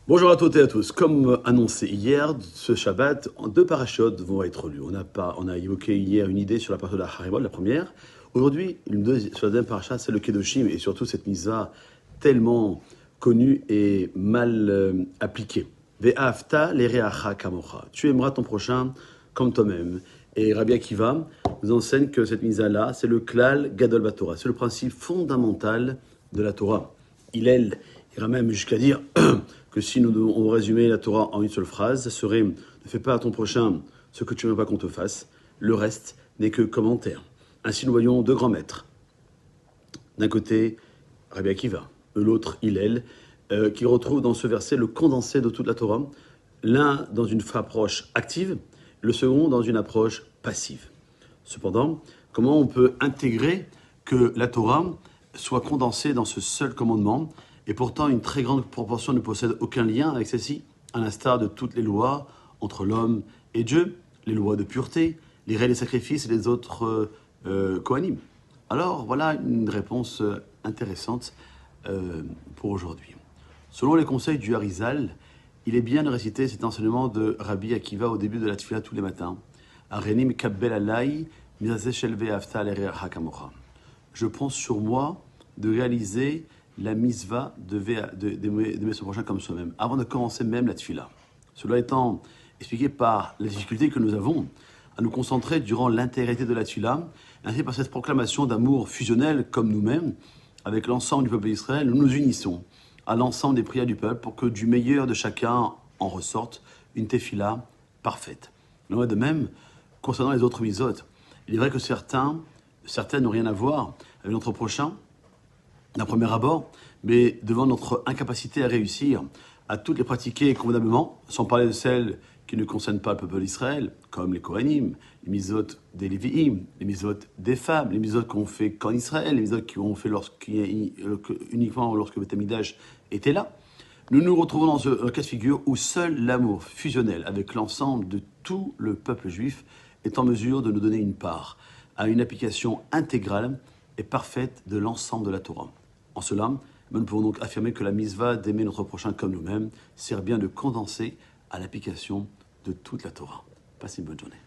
Bonjour à toutes et à tous. Comme annoncé hier, ce Shabbat, deux parachutes vont être lus. On a évoqué hier une idée sur la partie de la Haribol, la première. Aujourd'hui, sur la deuxième paracha, c'est le Kedoshim et surtout cette misa tellement connue et mal appliquée. Ve'afta lereacha kamocha. Tu aimeras ton prochain comme toi-même. Et Rabbi Akiva nous enseigne que cette misa-là, c'est le klal gadol baTorah. C'est le principe fondamental de la Torah. Il ira même jusqu'à dire que si nous devons résumer la Torah en une seule phrase, ça serait « Ne fais pas à ton prochain ce que tu ne veux pas qu'on te fasse, le reste n'est que commentaire ». Ainsi nous voyons deux grands maîtres. D'un côté, Rabbi Akiva, de l'autre, Hillel, qui retrouve dans ce verset le condensé de toute la Torah, l'un dans une approche active, le second dans une approche passive. Cependant, comment on peut intégrer que la Torah soit condensée dans ce seul commandement, et pourtant une très grande proportion ne possède aucun lien avec celle-ci, à l'instar de toutes les lois entre l'homme et Dieu, les lois de pureté, les règles des sacrifices et les autres Kohanim. Alors voilà une réponse intéressante pour aujourd'hui. Selon les conseils du Harizal, il est bien de réciter cet enseignement de Rabbi Akiva au début de la tefila tous les matins. Je prends sur moi de réaliser la misva d'aimer son prochain comme soi-même, avant de commencer même la tefila. Cela étant expliqué par la difficulté que nous avons à nous concentrer durant l'intégrité de la tefila, ainsi par cette proclamation d'amour fusionnel comme nous-mêmes, avec l'ensemble du peuple d'Israël, nous nous unissons à l'ensemble des prières du peuple pour que du meilleur de chacun en ressorte une tefila parfaite. Il en est de même concernant les autres mitzvot. Il est vrai que certaines n'ont rien à voir avec notre prochain, d'un premier abord, mais devant notre incapacité à réussir, à toutes les pratiquer convenablement, sans parler de celles qui ne concernent pas le peuple d'Israël, comme les Kohanim, les mitzvot des Lévi'im, les mitzvot des femmes, les mitzvot qu'on fait qu'en Israël, les mitzvot qu'on fait uniquement lorsque le Beth Amikdash était là. Nous nous retrouvons dans un cas de figure où seul l'amour fusionnel avec l'ensemble de tout le peuple juif est en mesure de nous donner une part à une application intégrale et parfaite de l'ensemble de la Torah. En cela, nous pouvons donc affirmer que la mitzvah d'aimer notre prochain comme nous-mêmes sert bien de condenser à l'application de toute la Torah. Passez une bonne journée.